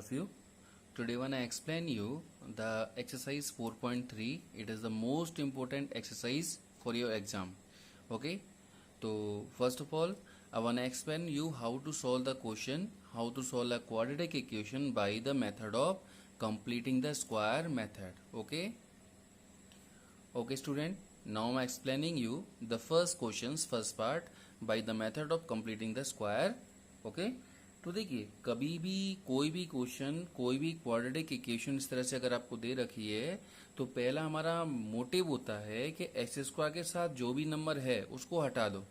of you. Today when I explain you the exercise 4.3, it is the most important exercise for your exam. Okay, so first of all I want to explain you how to solve the question, how to solve a quadratic equation by the method of completing the square method. Okay student, now I'm explaining you the first questions, first part by the method of completing the square. Okay, तो देखिए कभी भी कोई भी question, कोई भी quadratic equation इस तरह से अगर आपको दे रखी है तो पहला हमारा मोटिव होता है कि एक्स स्क्वायर के साथ जो भी नंबर है उसको हटा दो।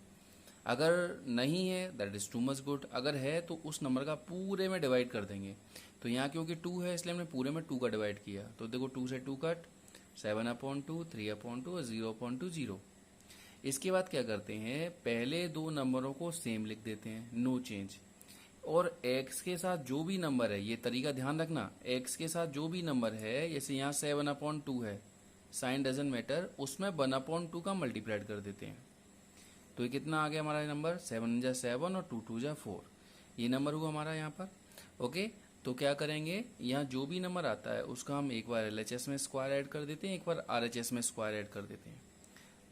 अगर नहीं है that is too much good, अगर है तो उस नंबर का पूरे में डिवाइड कर देंगे। तो यहाँ क्योंकि 2 है इसलिए हमने पूरे में 2 का डिवाइड किया। तो देखो 2 से 2 कट, 7/2, 3/2 और 0/2 0। इसके बाद क्या करते हैं, पहले दो नंबरों को सेम लिख देते हैं, नो चेंज। और x के साथ जो भी नंबर है, ये तरीका ध्यान रखना, x के साथ जो भी नंबर है, जैसे यहाँ 7/2 है, साइन डजंट मैटर, उसमें 1/2 का मल्टीप्लाइड कर देते हैं। तो ये कितना आ गया हमारा नंबर, 7 जा 7 और 2 जा 4, ये नंबर हुआ हमारा यहाँ पर। ओके, तो क्या करेंगे, यहाँ जो भी नंबर आता है उसका हम एक बार LHS में स्क्वायर ऐड कर देते हैं, एक बार RHS में स्क्वायर ऐड कर देते हैं।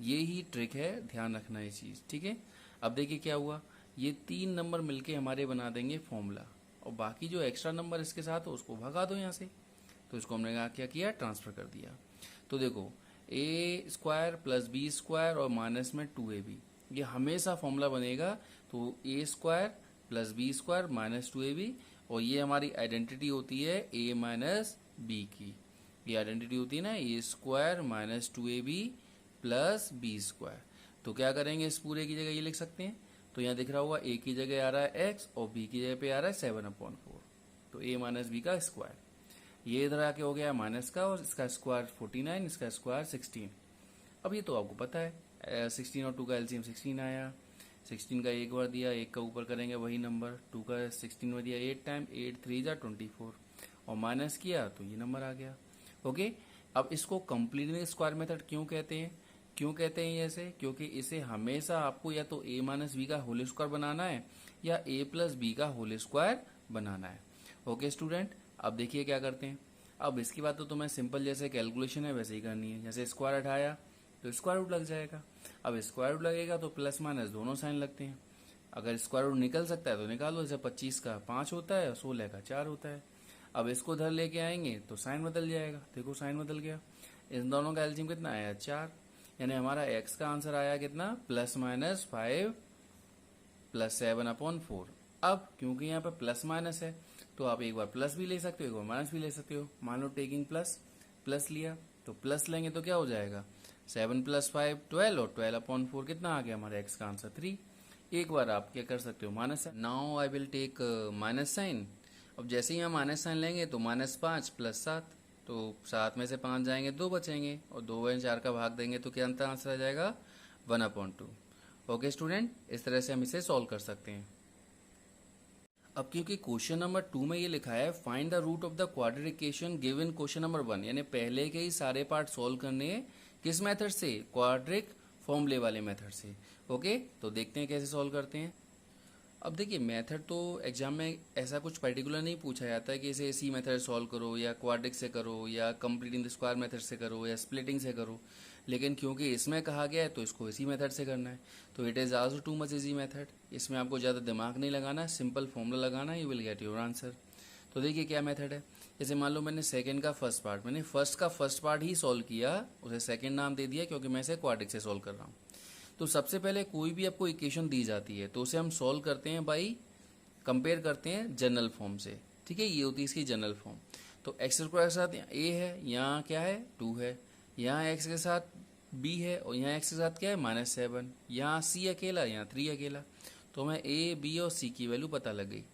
ये ही ट्रिक है, ध्यान रखना ये चीज़, ठीक है। अब देखिए क्या हुआ, ये 3 नंबर मिलके हमारे बना देंगे फॉर्मूला, और बाकी जो एक्स्ट्रा नंबर इसके साथ हो उसको भगा दो यहाँ से। तो इसको हमने क्या किया, ट्रांसफर कर दिया। तो देखो a square plus B square और माइनस में 2ab, ये हमेशा फॉर्मूला बनेगा। तो a square plus B square minus 2ab, और ये हमारी आइडेंटिटी होती है a माइनस बी की। ये आइडेंटिटी होती है ना, a square minus 2ab plus B square. तो क्या करेंगे, इस पूरे की जगह ये लिख सकते हैं। तो यहाँ दिख रहा होगा a की जगह आ रहा है x और b की जगह पे आ रहा है 7/4। तो a माइनस बी का स्क्वायर, ये इधर आके हो गया माइनस का, और इसका स्क्वायर 49, इसका स्क्वायर 16। अब ये तो आपको पता है 16 और 2 का एलसीएम 16 आया। 16 का एक बार दिया, एक का ऊपर करेंगे वही नंबर, 2 का 16 में दिया 8 टाइम, 8 3 जा 24, और माइनस किया तो ये नंबर आ गया। ओके, अब इसको कंप्लीटली स्क्वायर मेथड क्यों कहते हैं, ऐसे, क्योंकि इसे हमेशा आपको या तो a माइनस बी का होल स्क्वायर बनाना है या a प्लस बी का होल स्क्वायर बनाना है। ओके स्टूडेंट, अब देखिए क्या करते हैं। अब इसकी बात तो तुम्हें सिंपल जैसे कैलकुलेशन है वैसे ही करनी है। जैसे स्क्वायर हटाया तो स्क्वायर रूट लग जाएगा। अब स्क्वायर रूट लगेगा तो प्लस माइनस दोनों साइन लगते हैं। अगर स्क्वायर रूट निकल सकता है तो निकालो, जैसे 25 का 5 होता है और 16 का 4 होता है। अब इसको इधर लेके आएंगे तो साइन बदल जाएगा, देखो साइन बदल गया। इन दोनों का एलसीएम कितना आया, 4, यानी हमारा x का आंसर आया कितना, प्लस माइनस 5 प्लस 7/4। अब क्योंकि यहाँ पे प्लस माइनस है तो आप एक बार प्लस भी ले सकते हो, एक बार माइनस भी ले सकते हो। मान लो टेकिंग प्लस लिया तो प्लस लेंगे तो क्या हो जाएगा, 7 + 5 12, और 12/4 कितना आ गया हमारा x का आंसर 3। एक बार आप क्या कर सकते हो, minus. Now I will take minus sign. अब जैसे ही हम माइनस साइन लेंगे तो -5 + 7, तो 7 में से 5 जाएंगे 2 बचेंगे, और 2 में 4 का भाग देंगे तो क्या अंतर आंसर आ जाएगा, 1/2। ओके स्टूडेंट, इस तरह से हम इसे सॉल्व कर सकते हैं। अब क्योंकि क्वेश्चन नंबर 2 में ये लिखा है find the root of the quadratic equation given question number 1, यानी पहले के ही सारे पार्ट सॉल्व करने हैं किस मेथड से, क्वाड्रेटिक फॉर्मूले वाले मेथड से। ओके, तो देखते हैं कैसे सॉल्व करते हैं। अब देखिए मेथड तो एग्जाम में ऐसा कुछ पर्टिकुलर नहीं पूछा जाता है कि इसे इसी मेथड सॉल्व करो, या क्वाड्रिक से करो, या कंप्लीटिंग द स्क्वायर मेथड से करो, या स्प्लिटिंग से करो। लेकिन क्योंकि इसमें कहा गया है तो इसको इसी मेथड से करना है। तो it is also too much easy method. इसमें आपको ज़्यादा दिमाग नहीं लगाना, सिंपल फॉर्मूला लगाना, you will get your answer. तो देखिए क्या मेथड है। जैसे मान लो मैंने सेकंड का फर्स्ट पार्ट, मैंने फर्स्ट का फर्स्ट पार्ट ही सॉल्व किया, उसे सेकंड नाम दे दिया क्योंकि मैं इसे क्वाड्रिक से सॉल्व कर रहा हूँ। तो सबसे पहले कोई भी आपको इक्वेशन दी जाती है तो उसे हम सॉल्व करते हैं बाई, कंपेयर करते हैं जनरल फॉर्म से, ठीक है। ये होती है इसकी जनरल फॉर्म। तो एक्स स्क्वायर के साथ a है, यहाँ क्या है 2 है, यहाँ x के साथ b है, और यहाँ x के साथ क्या है -7, यहाँ c अकेला, यहाँ 3 अकेला। तो हमें a b और c की वैल्यू पता लग गई।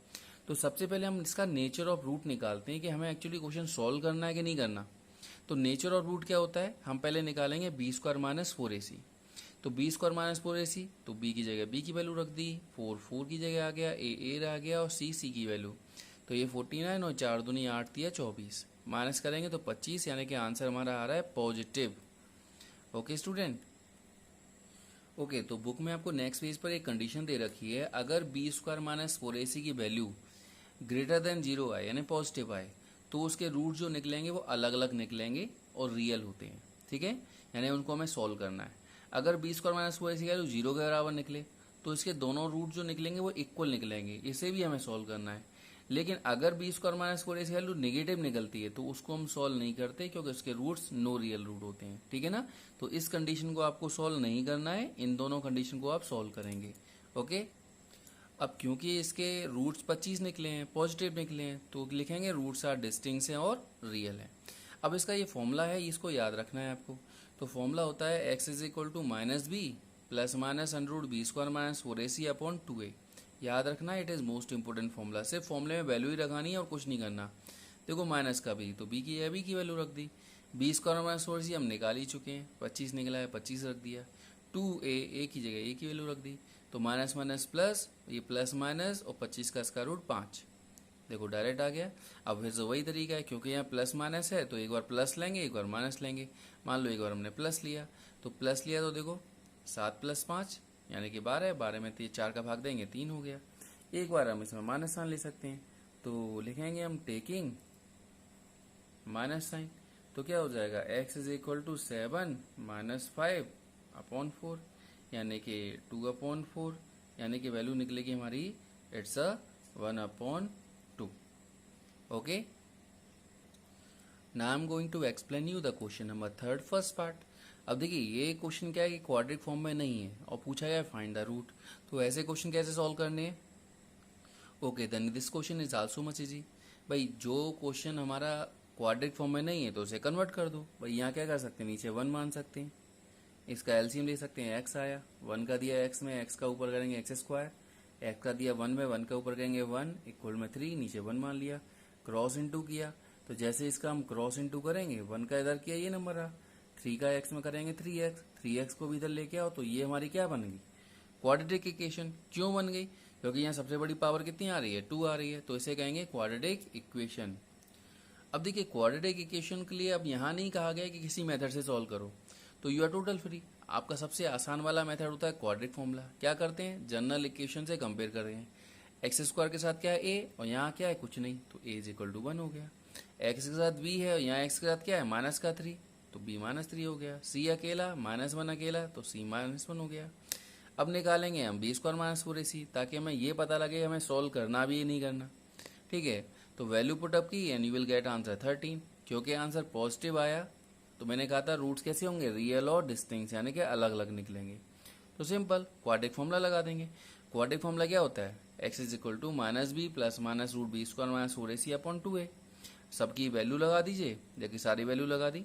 तो सबसे पहले हम इसका नेचर ऑफ रूट निकालते हैं कि हमें एक्चुअली क्वेश्चन सॉल्व करना है कि नहीं करना। तो नेचर ऑफ रूट क्या होता है, हम पहले निकालेंगे b² - 4ac। तो b² - 4ac, तो b की जगह b की वैल्यू रख दी, 4 की जगह आ गया, a आ गया, और c की वैल्यू। तो ये 49 और 4 दूनी 8 दिया 24, माइनस करेंगे तो 25, यानी कि आंसर हमारा आ रहा है पॉजिटिव। ओके स्टूडेंट, ओके, तो बुक में आपको नेक्स्ट पेज पर एक कंडीशन दे रखी है, अगर b² - 4ac की वैल्यू ग्रेटर देन जीरो आए यानी पॉजिटिव आए तो उसके रूट जो निकलेंगे वो अलग अलग निकलेंगे और रियल होते हैं, ठीक है, यानी उनको हमें सॉल्व करना है। अगर बी स्क्वायर माइनस फोर ऐसी वैल्यू जीरो के बराबर निकले तो इसके दोनों रूट जो निकलेंगे वो इक्वल निकलेंगे, इसे भी हमें सॉल्व करना है। लेकिन अगर बी स्क्वायर माइनस फोर ऐसी वैल्यू नेगेटिव निकलती है तो उसको हम सॉल्व नहीं करते क्योंकि उसके रूट्स नो रियल रूट होते हैं, ठीक है ना। तो इस कंडीशन को आपको सॉल्व नहीं करना है, इन दोनों कंडीशन को आप सॉल्व करेंगे, ओके। अब क्योंकि इसके रूट्स 25 निकले हैं, पॉजिटिव निकले हैं, तो लिखेंगे रूट्स आर डिस्टिंक्ट हैं और रियल है। अब इसका ये फॉर्मूला है, इसको याद रखना है आपको। तो फॉर्मूला होता है x is equal to minus B plus minus under root B square minus four a c upon two a. याद रखना, it is most important formula. सिर्फ फॉर्मूले में वैल्यू ही लगानी है और कुछ नहीं करना। देखो माइनस का बी, तो बी की है, बी की वैल्यू रख दी। बी स्क्वायर माइनस फोर सी हम निकाल ही चुके हैं, 25 निकला है, 25 रख दिया। टू ए की जगह ए की वैल्यू रख दी। तो माइनस माइनस प्लस, ये प्लस माइनस और 25 का स्क्वायर रूट 5, देखो डायरेक्ट आ गया। अब फिर से वही तरीका है, क्योंकि यहाँ प्लस माइनस है तो एक बार प्लस लेंगे एक बार माइनस लेंगे। मान लो एक बार हमने प्लस लिया, तो प्लस लिया तो देखो 7 प्लस 5 यानी कि 12, 12 में 4 का भाग देंगे 3 हो गया। एक बार हम इसमें माइनस साइन ले सकते हैं, तो लिखेंगे हम टेकिंग माइनस साइन। तो क्या हो जाएगा, X is equal to 7 minus 5 upon 4 यानी कि 2 अपॉन 4, यानी कि वैल्यू निकलेगी हमारी it's a 1 upon 2, okay. Now I am going to explain you the question number third first part. अब देखिए ये क्वेश्चन क्या है कि क्वाड्रेटिक फॉर्म में नहीं है और पूछा गया फाइंड द रूट। तो ऐसे क्वेश्चन कैसे सॉल्व करने हैं, okay then this question is also much easy. भाई जो क्वेश्चन हमारा क्वाड्रेटिक फॉर्म में नहीं है तो उसे कन्वर्ट कर दो। भाई यहाँ क्या कर सकते हैं, नीचे 1 मान सकते हैं, इसका एलसीएम ले सकते हैं, एक्स आया, 1 का दिया एक्स में, एक्स का ऊपर करेंगे एक्स स्क्वायर, एक्स का दिया 1 में, 1 का ऊपर करेंगे 1 इक्वल में 3, नीचे 1 मान लिया, क्रॉस इनटू किया। तो जैसे इसका हम क्रॉस इनटू करेंगे, 1 का इधर किया ये नंबर रहा, 3 का एक्स में करेंगे 3x, 3x को भी इधर लेके आओ तो ये हमारी क्या बन गई, क्वाड्रेटिक इक्वेशन। क्यों बन गई, क्योंकि यहाँ सबसे बड़ी पावर कितनी आ रही है, 2 आ रही है, तो इसे कहेंगे क्वाड्रेटिक इक्वेशन। अब देखिए क्वाड्रेटिक इक्वेशन के लिए अब यहाँ नहीं कहा गया कि किसी मेथड से सॉल्व करो, तो यू आर टोटल फ्री। आपका सबसे आसान वाला मेथड होता है क्वाड्रेटिक फॉर्मूला। क्या करते हैं, जनरल इक्वेशन से कंपेयर कर रहे हैं, एक्स स्क्वायर के साथ क्या है ए और यहाँ क्या है कुछ नहीं, तो ए इज इक्वल टू 1 हो गया। एक्स के साथ बी है और यहाँ एक्स के साथ क्या है माइनस का 3, तो बी माइनस 3 हो गया। सी अकेला माइनस 1 अकेला, तो सी माइनस 1 हो गया। अब निकालेंगे हम बी स्क्वायर माइनस 4ac, ताकि हमें ये पता लगे हमें सॉल्व करना भी नहीं करना, ठीक है। तो वैल्यू पुटअप की and you will get answer 13। क्योंकि आंसर पॉजिटिव आया तो मैंने कहा था रूट्स कैसे होंगे, रियल और डिस्टिंक्ट, यानी कि अलग अलग निकलेंगे। तो सिंपल क्वाड्रेटिक फॉर्मूला लगा देंगे। क्वाड्रेटिक फॉर्मूला क्या होता है, x is equal to minus B plus minus root B square minus 4ac upon 2a। सबकी वैल्यू लगा दीजिए, देखिए सारी वैल्यू लगा दी,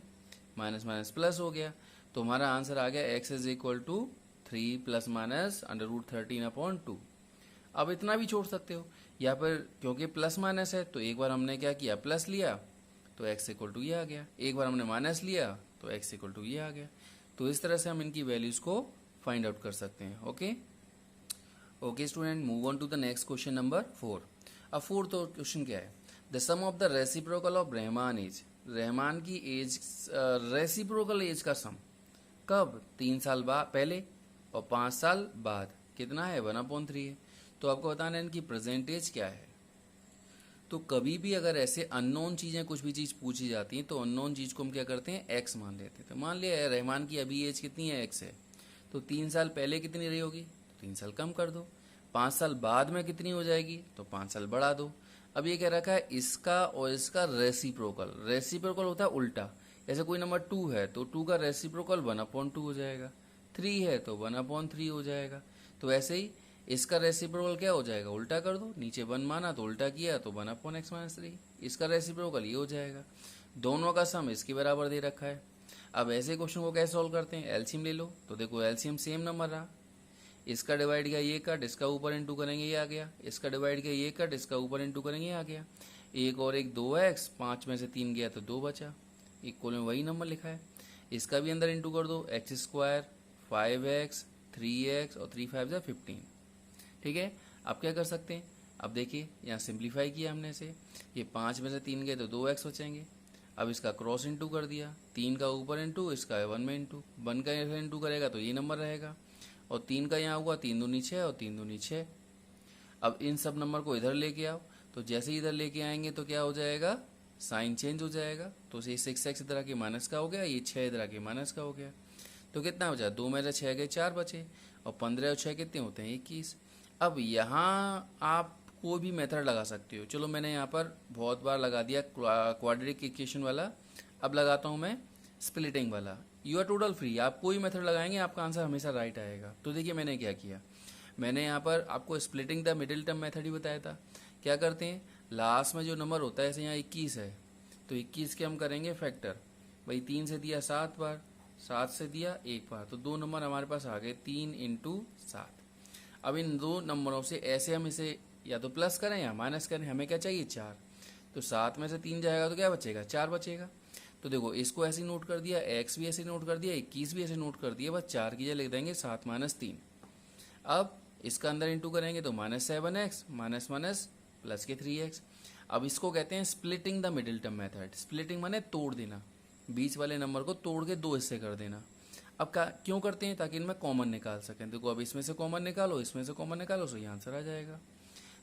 माइनस माइनस प्लस हो गया, तो हमारा आंसर आ गया X is equal to 3 plus minus under root 13 upon 2। अब इतना भी छोड़ सकते हो, या फिर क्योंकि प्लस माइनस है तो एक बार हमने क्या किया प्लस लिया तो एक्स इक्वल टू ये आ गया, एक बार हमने माइनस लिया तो एक्स इक्वल टू ये आ गया। तो इस तरह से हम इनकी वैल्यूज को फाइंड आउट कर सकते हैं, okay. Okay student, move on to the next question number 4। अब फोर्थ क्वेश्चन क्या है, the sum of the reciprocal of Rahman age. Rahman की एज, रेसिप्रोकल एज का सम कब, 3 साल बाद पहले और 5 साल बाद कितना है, 1/3 है। तो आपको बताना है इनकी प्रेजेंट एज क्या है। तो कभी भी अगर ऐसे अननोन चीजें कुछ भी चीज पूछी जाती हैं तो अननोन चीज को हम क्या करते हैं, एक्स मान लेते हैं। तो मान लिया रहमान की अभी एज कितनी है, एक्स है, तो 3 साल पहले कितनी रही होगी, तो 3 साल कम कर दो। 5 साल बाद में कितनी हो जाएगी, तो 5 साल बढ़ा दो। अब ये कह रखा है इसका और इसका रेसिप्रोकल। रेसिप्रोकल होता है उल्टा, जैसे कोई नंबर 2 है तो 2 का रेसिप्रोकल 1/2 हो जाएगा, 3 है तो 1/3 हो जाएगा। तो ऐसे ही इसका रेसिप्रोकल क्या हो जाएगा, उल्टा कर दो, नीचे 1 माना तो उल्टा किया तो 1/x-3। इसका रेसिप्रोकल ये हो जाएगा, दोनों का सम इसके बराबर दे रखा है। अब ऐसे क्वेश्चन को कैसे सॉल्व करते हैं, एलसीएम ले लो। तो देखो एलसीएम सेम नंबर रहा, इसका डिवाइड किया ये कट, इसका ऊपर इंटू करेंगे ये आ गया, इसका डिवाइड किया ये कट, इसका ऊपर इंटू करेंगे ये आ गया। एक और एक 2x, 5 में से 3 गया तो 2 बचा, इक्वल में वही नंबर लिखा है। इसका भी अंदर इंटू कर दो, एक्स स्क्वायर 5x 3x और 3 5 15, ठीक है। अब क्या कर सकते हैं, अब देखिए यहाँ सिंप्लीफाई किया हमने इसे, ये 5 में से 3 गए तो 2x बचेंगे। अब इसका क्रॉस इंटू कर दिया, 3 का ऊपर इंटू, इसका 1 में इंटू, 1 का इंटू करेगा तो ये नंबर रहेगा, और 3 का यहाँ हुआ 3 दूनी 6 और 3 दूनी 6। अब इन सब नंबर को इधर लेके आओ तो जैसे ही इधर लेके आएंगे तो क्या हो जाएगा, साइन चेंज हो जाएगा। तो ये 6x इधर आके माइनस का हो गया, ये 6 इधर आके माइनस का हो गया। तो कितना बचा, 2 में से 6 गए 4 बचे, और 15 और 6 कितने होते हैं 21। अब यहाँ आप कोई भी मेथड लगा सकते हो। चलो मैंने यहाँ पर बहुत बार लगा दिया क्वाड्रेटिक इक्वेशन वाला, अब लगाता हूँ मैं स्प्लिटिंग वाला। यू आर टोटल फ्री, आप कोई मेथड लगाएंगे आपका आंसर हमेशा राइट आएगा। तो देखिए मैंने क्या किया, मैंने यहाँ पर आपको splitting the middle term method ही बताया था। क्या करते हैं, लास्ट में जो नंबर होता है, जैसे यहाँ 21 है तो 21 के हम करेंगे फैक्टर। भाई 3 से दिया 7 बार, 7 से दिया 1 बार, तो 2 नंबर हमारे पास आ गए 3 × 7। अब इन 2 नंबरों से ऐसे हम इसे या तो प्लस करें या माइनस करें, हमें क्या चाहिए 4। तो 7 में से 3 जाएगा तो क्या बचेगा, 4 बचेगा। तो देखो इसको ऐसे नोट कर दिया, x भी ऐसे नोट कर दिया, 21 भी ऐसे नोट कर दिया, बस 4 की जगह लिख देंगे 7 - 3। अब इसका अंदर इंटू करेंगे तो -7x माइनस माइनस प्लस के 3x। अब इसको कहते हैं splitting the middle term method. Splitting माने तोड़ देना, बीच वाले नंबर को तोड़ के 2 हिस्से कर देना। अब क्यों करते हैं, ताकि इनमें कॉमन निकाल सकें। देखो अब इसमें से कॉमन निकालो, इसमें से कॉमन निकालो, तो ये आंसर आ जाएगा।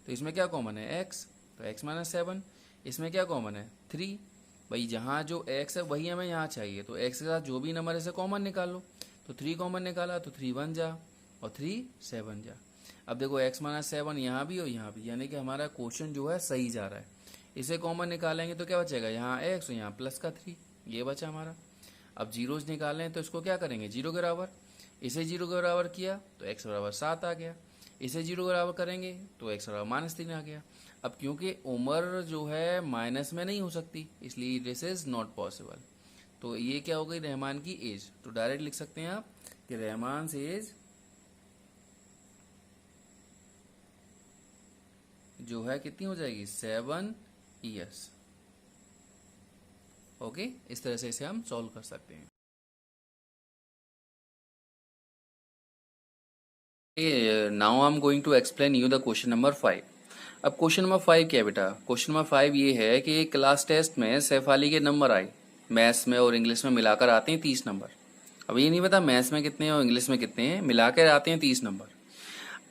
तो इसमें क्या कॉमन है x, तो x - 7। इसमें क्या कॉमन है 3, भाई जहाँ जो x है वही हमें यहाँ चाहिए, तो x के साथ जो भी नंबर ऐसे कॉमन निकालो। तो 3 कॉमन निकाला तो 3 1 जा और 3 7 जा। अब देखो x - 7 यहाँ भी और यहाँ भी, यानी कि हमारा क्वेश्चन जो है सही जा रहा है। इसे कॉमन निकालेंगे तो क्या बचेगा, यहाँ x और यहाँ प्लस का 3, ये बचा हमारा। अब जीरोज निकालें तो इसको क्या करेंगे, 0 के बराबर। इसे 0 के बराबर किया तो x बराबर 7 आ गया। इसे 0 के बराबर करेंगे तो x बराबर -3 आ गया। अब क्योंकि उम्र जो है माइनस में नहीं हो सकती, इसलिए दिस इज नॉट पॉसिबल। तो ये क्या हो गई, रहमान की एज। तो डायरेक्ट लिख सकते हैं आप कि रहमान से एज जो है कितनी हो जाएगी, 7 ईयर्स। ओके, इस तरह से इसे हम सॉल्व कर सकते हैं। Now I am going to explain you the question number 5। अब क्वेश्चन नंबर 5 क्या है बेटा, क्वेश्चन नंबर 5 ये है कि क्लास टेस्ट में सैफाली के नंबर आए, मैथ्स में और इंग्लिश में मिलाकर आते हैं 30 नंबर। अब ये नहीं पता मैथ्स में कितने हैं और इंग्लिश में कितने हैं, मिलाकर आते हैं 30 नंबर।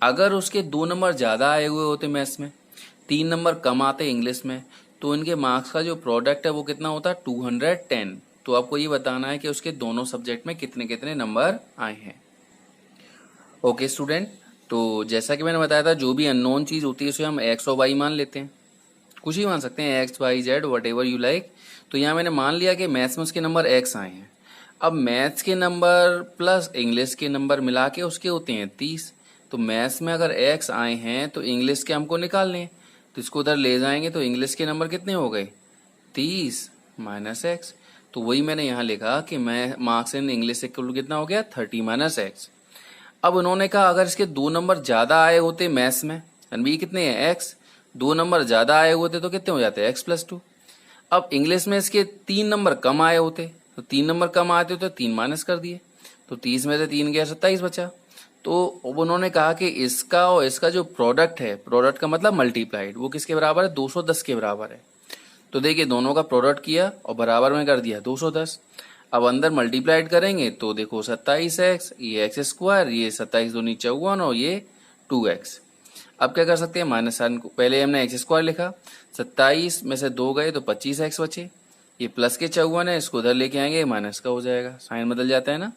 अगर उसके 2 नंबर ज़्यादा आए हुए होते मैथ्स में, 3 नंबर कम आते इंग्लिश में, तो इनके मार्क्स का जो प्रोडक्ट है वो कितना होता है, 210। तो आपको ये बताना है कि उसके दोनों सब्जेक्ट में कितने कितने नंबर आए हैं। ओके स्टूडेंट, तो जैसा कि मैंने बताया था, जो भी अननोन चीज़ होती है उसे हम एक्स और वाई मान लेते हैं। कुछ ही मान सकते हैं, X Y Z whatever you like. तो यहाँ मैंने मान लिया कि मैथ्स में उसके नंबर एक्स आए हैं। अब मैथ्स के नंबर प्लस इंग्लिश के नंबर मिला के उसके होते हैं 30। तो मैथ्स में अगर एक्स आए हैं तो इंग्लिश के हमको निकालने हैं, तो इसको उधर ले जाएंगे तो इंग्लिश के नंबर कितने हो गए, 30 - एक्स। तो वही मैंने यहाँ लिखा कि मैं मार्क्स इन इंग्लिश इक्वल कितना हो गया, 30 - एक्स। अब उन्होंने कहा अगर इसके 2 नंबर ज्यादा आए होते मैथ्स में, यानी कितने हैं एक्स, 2 नंबर ज्यादा आए होते तो कितने हो जाते हैं x+2। अब इंग्लिश में इसके 3 नंबर कम आए होते, तो 3 नंबर कम आते तो 3 माइनस कर दिए, तो 30 में से 3 गया 27 बचा। तो अब उन्होंने कहा कि इसका और इसका जो प्रोडक्ट है, प्रोडक्ट का मतलब मल्टीप्लाइड, वो किसके बराबर है, 210 के बराबर है। तो देखिए दोनों का प्रोडक्ट किया और बराबर में कर दिया 210। अब अंदर मल्टीप्लाइड करेंगे तो देखो 27x, ये x², ये 27 दूनी 54 और ये 2x। अब क्या कर सकते हैं, माइनस साइन को पहले हमने x² लिखा, 27 में से 2 गए तो 25x बचे, ये प्लस के 54 है, इसको उधर लेके आएंगे माइनस का हो जाएगा, साइन बदल जाता है ना।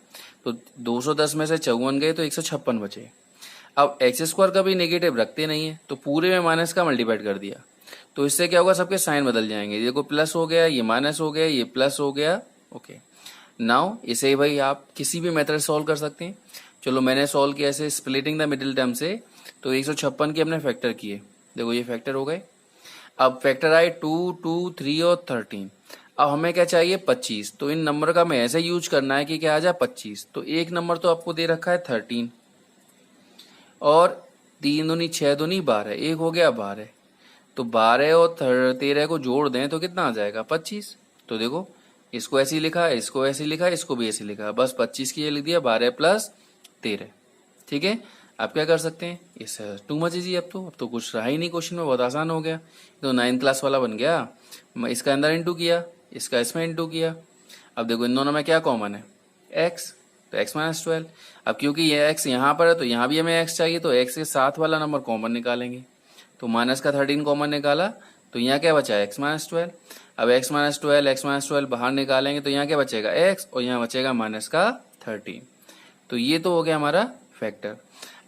तो 210 में से 54 गए तो 156 बचे। अब x² का भी नेगेटिव रखते नहीं है, तो पूरे में माइनस का मल्टीप्लाइड कर दिया, तो इससे क्या होगा, सबके साइन बदल जाएंगे। देखो प्लस हो गया, ये माइनस हो गया, ये प्लस हो गया। ओके, नाउ इसे भाई आप किसी भी मेथड सॉल्व कर सकते हैं। चलो मैंने सॉल्व किया ऐसे स्प्लिटिंग द मिडिल टर्म से, तो 156 के हमने फैक्टर किए, देखो ये फैक्टर हो गए। अब फैक्टर आए 2, 2, 3 और 13। अब हमें क्या चाहिए 25, तो इन नंबर का हमें ऐसे यूज करना है कि क्या आ जाए 25। तो एक नंबर तो आपको दे रखा है 13 और 3 दूनी 6 दूनी 12, एक हो गया 12। तो 12 और 13 को जोड़ दें तो कितना आ जाएगा 25। तो देखो इसको ऐसे ही लिखा, इसको ऐसे लिखा, इसको भी ऐसे लिखा, बस 25 की ये लिख दिया, 12 + 13। ठीक है, आप क्या कर सकते हैं, इस टू मच इजी। अब तो कुछ रहा ही नहीं क्वेश्चन में, बहुत आसान हो गया। तो 9th क्लास वाला बन गया। इसका अंदर इंटू किया, इसका इसमें इंटू किया। अब देखो इन दोनों में क्या कॉमन है, x, तो x - 12। अब क्योंकि ये x यहाँ पर है तो यहाँ भी हमें x चाहिए, तो x के साथ वाला नंबर कॉमन निकालेंगे, तो माइनस का 13 कॉमन निकाला तो यहाँ क्या बचा x माइनस 12। अब x माइनस 12 बाहर निकालेंगे तो यहाँ क्या बचेगा x और यहाँ बचेगा माइनस का 13। तो ये तो हो गया हमारा फैक्टर।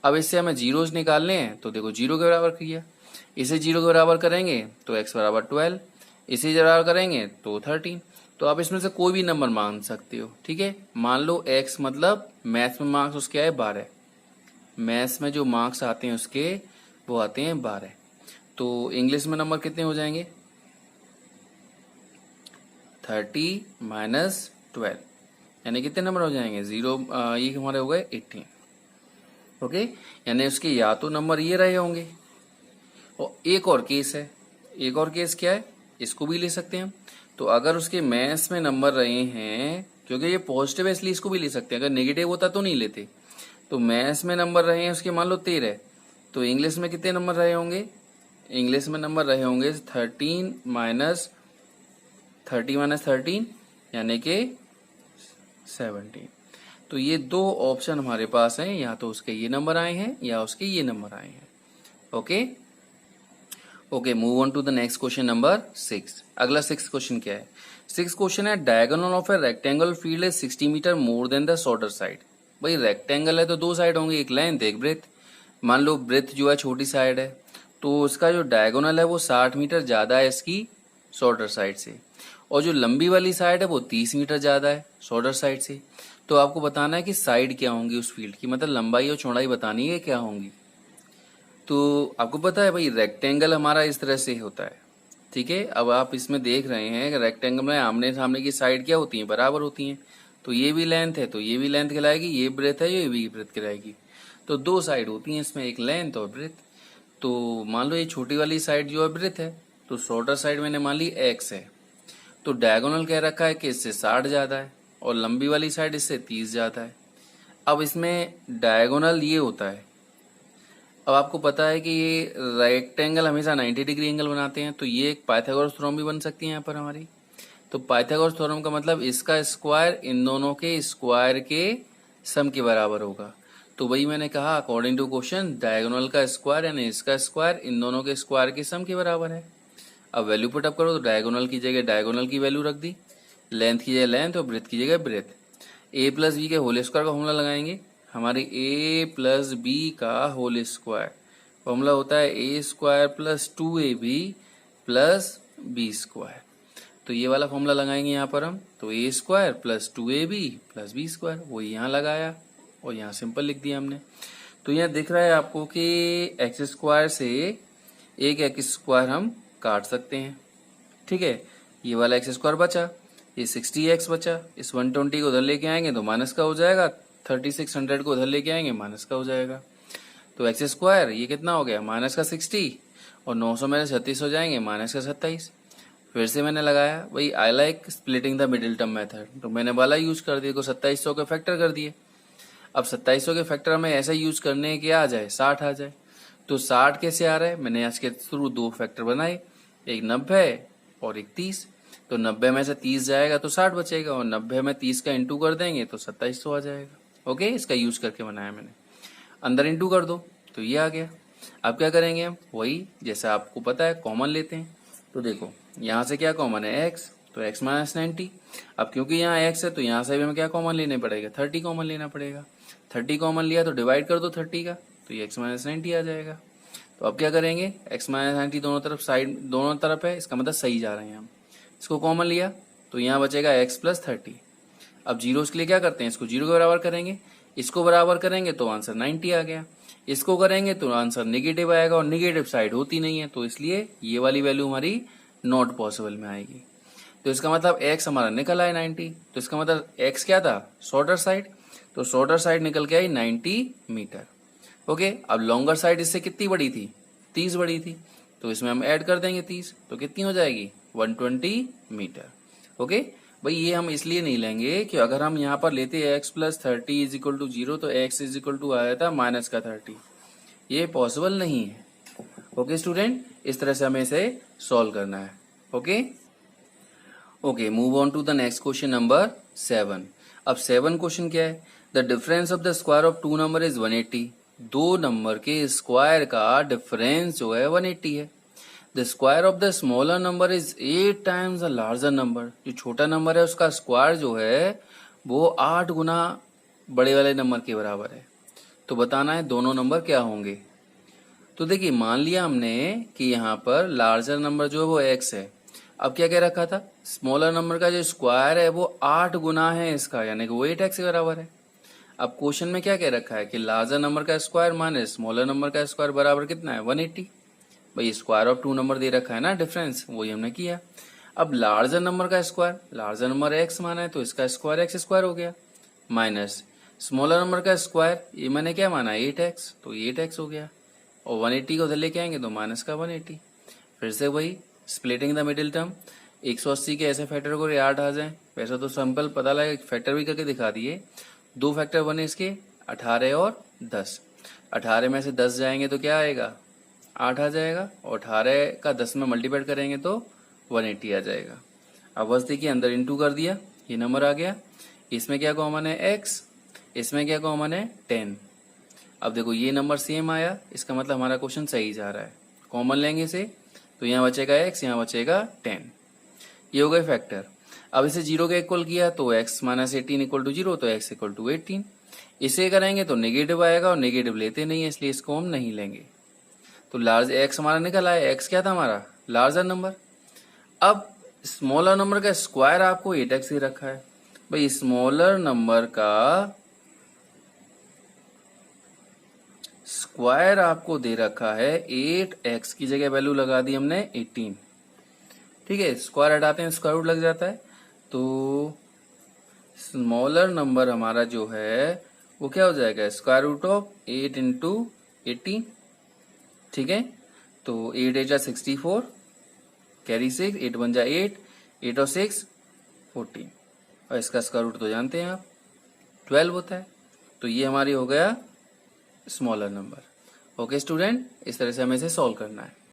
अब इससे हमें जीरोज निकालने हैं तो देखो जीरो के बराबर किया, इसे जीरो के बराबर करेंगे तो x बराबर 12, इसे बराबर करेंगे तो 13। तो आप इसमें से कोई भी नंबर मान सकते हो, ठीक है। मान लो x मतलब मैथ्स में मार्क्स उसके आए 12, मैथ्स में जो मार्क्स आते हैं उसके वो आते हैं 12। तो इंग्लिश में नंबर कितने हो जाएंगे 30 माइनस 12, यानी कितने नंबर हो जाएंगे 0, ये हमारे हो गए 18। ओके, यानी उसके या तो नंबर ये रहे होंगे। और एक और केस है, एक और केस क्या है, इसको भी ले सकते हैं हम। तो अगर उसके मैथ्स में नंबर रहे हैं, क्योंकि ये पॉजिटिव है इसलिए इसको भी ले सकते हैं, अगर नेगेटिव होता तो नहीं लेते। तो मैथ्स में नंबर रहे हैं उसके मान लो 13, तो इंग्लिश में कितने नंबर रहे होंगे, इंग्लिश में नंबर रहे होंगे 30 माइनस 13 यानी कि 17। तो ये दो ऑप्शन हमारे पास हैं, या तो उसके ये नंबर आए हैं या उसके ये नंबर आए हैं। Okay okay, move on to the next question number 6। अगला 6 क्वेश्चन क्या है, 6 क्वेश्चन है diagonal of a rectangle field है 60 metre more than the shorter side. भाई रेक्टेंगल है तो दो साइड होंगे, एक लेंथ एक ब्रेथ। मान लो ब्रेथ जो है छोटी साइड है तो उसका जो डायगोनल है वो 60 मीटर ज्यादा है इसकी शॉर्टर साइड से, और जो लंबी वाली साइड है वो 30 मीटर ज्यादा है शॉर्टर साइड से। तो आपको बताना है कि साइड क्या होंगी उस फील्ड की, मतलब लंबाई और चौड़ाई बतानी है क्या होंगी। तो आपको पता है भाई रेक्टेंगल हमारा इस तरह से होता है, ठीक है। अब आप इसमें देख रहे हैं कि रेक्टेंगल में आमने सामने की साइड क्या होती है, बराबर होती हैं। तो ये भी लेंथ है तो ये भी लेंथ कहलाएगी, ये ब्रेथ है ये भी ब्रेथ कहलाएगी। तो दो साइड होती हैं इसमें, एक लेंथ और ब्रेथ। तो मान लो ये छोटी वाली साइड जो है ब्रेथ है, तो शॉर्टर साइड मैंने मान ली x है, तो डायगोनल कह रखा है कि इससे 60 ज्यादा है और लंबी वाली साइड इससे 30 ज्यादा है। अब इसमें डायगोनल ये होता है, अब आपको पता है कि ये रेक्टेंगल हमेशा 90 डिग्री एंगल बनाते हैं, तो ये एक पाइथागोरस थ्योरम भी बन सकती है यहाँ पर हमारी। तो पाइथागोरस थ्योरम का मतलब इसका स्क्वायर इन दोनों के स्क्वायर के सम के बराबर होगा। तो वही मैंने कहा अकॉर्डिंग टू क्वेश्चन डायगोनल का स्क्वायर यानी इसका स्क्वायर इन दोनों के स्क्वायर के सम के बराबर है। अब वैल्यू पुट अप करो तो डायगोनल की जगह डायगोनल की वैल्यू रख दी, लेंथ की जगह लेंथ और ब्रेथ की जगह ब्रेथ। a प्लस बी के होल स्क्वायर का फॉर्मूला लगाएंगे, हमारे a प्लस बी का होल स्क्वायर फॉर्मूला होता है a square plus 2ab plus B square. तो ये वाला फॉर्मूला लगाएंगे यहाँ पर हम, तो a square plus 2ab plus B square, वो यहाँ लगाया और यहाँ सिंपल लिख दिया हमने। तो यहाँ दिख रहा है आपको कि एक्स स्क्वायर से एक एक्स स्क्वायर हम काट सकते हैं, ठीक है। ये वाला एक्स स्क्वायर बचा, ये 60x बचा, इस 120 को उधर लेके आएंगे तो माइनस का हो जाएगा, 3600 को उधर लेके आएंगे माइनस का हो जाएगा। तो एक्स स्क्वायर ये कितना हो गया माइनस का 60 और 900 में 36 हो जाएंगे माइनस का 27। फिर से मैंने लगाया, भाई I like splitting the middle term method, तो मैंने वाला यूज कर दिया, को 2700 के फैक्टर कर दिए। अब 2700 के फैक्टर में ऐसा यूज करने के आ जाए 60 आ जाए। तो 60 कैसे आ रहा है, मैंने आज के थ्रू दो फैक्टर बनाए, एक 90 और एक 30। तो 90 में से 30 जाएगा तो 60 बचेगा, और 90 में 30 का इंटू कर देंगे तो 2700 आ जाएगा। ओके, इसका यूज करके बनाया मैंने, अंदर इंटू कर दो तो ये आ गया। अब क्या करेंगे हम, वही जैसा आपको पता है कॉमन लेते हैं। तो देखो यहाँ से क्या कॉमन है x, तो x माइनस 90। अब क्योंकि यहाँ x है तो यहाँ से भी हमें क्या कॉमन लेने पड़ेगा, 30 कॉमन लेना पड़ेगा। 30 कॉमन लिया तो डिवाइड कर दो 30 का, तो ये x माइनस 90 आ जाएगा। तो अब क्या करेंगे, x माइनस 90 दोनों तरफ साइड दोनों तरफ है, इसका मतलब सही जा रहे हैं हम। इसको कॉमन लिया तो यहाँ बचेगा x प्लस 30। अब जीरोस के लिए क्या करते हैं, इसको जीरो के बराबर करेंगे, इसको बराबर करेंगे तो आंसर 90 आ गया, इसको करेंगे तो आंसर नेगेटिव आएगा, और नेगेटिव साइड होती नहीं है तो इसलिए ये वाली वैल्यू हमारी नॉट पॉसिबल में आएगी। तो इसका मतलब x हमारा निकल आया 90, तो इसका मतलब x क्या था शॉर्टर साइड, तो शॉर्टर साइड निकल के आई 90 मीटर। ओके, अब लॉन्गर साइड इससे कितनी बड़ी थी, 30 बड़ी थी, तो इसमें हम ऐड कर देंगे 30, तो कितनी हो जाएगी 120 मीटर। ओके भाई, ये हम इसलिए नहीं लेंगे कि अगर हम यहाँ पर लेते x plus 30 is equal to 0 तो x इज इक्वल टू आया था माइनस का 30, ये पॉसिबल नहीं है। ओके स्टूडेंट, इस तरह से हमें इसे सॉल्व करना है। Okay okay, move on to the next question number 7। अब 7 क्वेश्चन क्या है, the difference of the square of two number is 180। दो नंबर के स्क्वायर का डिफरेंस जो है 180 है। The square of the smaller number is 8 times the larger number. जो छोटा नंबर है उसका स्क्वायर जो है वो 8 गुना बड़े वाले नंबर के बराबर है। तो बताना है दोनों नंबर क्या होंगे। तो देखिए मान लिया हमने कि यहाँ पर लार्जर नंबर जो है वो x है। अब क्या कह रखा था, स्मॉलर नंबर का जो स्क्वायर है वो 8 गुना है इसका, यानी कि वो 8x के बराबर है। अब क्वेश्चन में क्या कह रखा है कि लार्जर नंबर का स्क्वायर माइनस स्मॉलर नंबर का स्क्वायर बराबर कितना है 180। भाई स्क्वायर ऑफ टू नंबर दे रखा है ना डिफरेंस, वही हमने किया। अब लार्जर नंबर का स्क्वायर, लार्जर नंबर x माना है तो इसका स्क्वायर x स्क्वायर हो गया, माइनस स्मॉलर नंबर का स्क्वायर, ये मैंने क्या माना 8x, तो 8x हो गया, और 180 को उधर लेके आएंगे तो माइनस का 180। फिर से वही स्प्लिटिंग द मिडिल टर्म, 180 के ऐसे फैक्टर को याद आ जाए। वैसा तो सिंपल पता लगा, फैक्टर भी करके दिखा दिए। दो फैक्टर बने इसके 18 और 10। 18 में से 10 जाएंगे तो क्या आएगा 8 आ जाएगा, और 18 का 10 में मल्टीप्लाई करेंगे तो 180 आ जाएगा। अब बस देखिए अंदर इंटू कर दिया, ये नंबर आ गया। इसमें क्या कॉमन है x, इसमें क्या कॉमन है 10। अब देखो ये नंबर सेम आया, इसका मतलब हमारा क्वेश्चन सही जा रहा है। कॉमन लेंगे इसे तो यहाँ बचेगा x, यहाँ बचेगा 10। ये हो गए फैक्टर। अब इसे 0 के इक्वल किया तो x माइनस 18 इक्वल टू 0, तो x इक्वल टू 18। इसे करेंगे तो नेगेटिव आएगा, और नेगेटिव लेते नहीं है इसलिए इसको हम नहीं लेंगे। तो लार्ज x हमारा निकल आया, x क्या था हमारा लार्जर नंबर। अब स्मॉलर नंबर का स्क्वायर आपको 8x ही रखा है। भाई स्मॉलर नंबर का स्क्वायर आपको दे रखा है 8x की जगह वैल्यू लगा दी हमने 18। ठीक है, स्क्वायर हटाते हैं स्क्वायर रूट लग जाता है। तो स्मॉलर नंबर हमारा जो है वो क्या हो जाएगा स्क्वायर रूट ऑफ 8 इंटू 18। ठीक है, तो 8 8 जा 64, कैरी 6, 8 1 जा 8, 8 और 6 14, और इसका स्क्वायर रूट तो जानते हैं आप 12 होता है। तो ये हमारी हो गया स्मॉलर नंबर। ओके स्टूडेंट, इस तरह से हमें इसे सॉल्व करना है।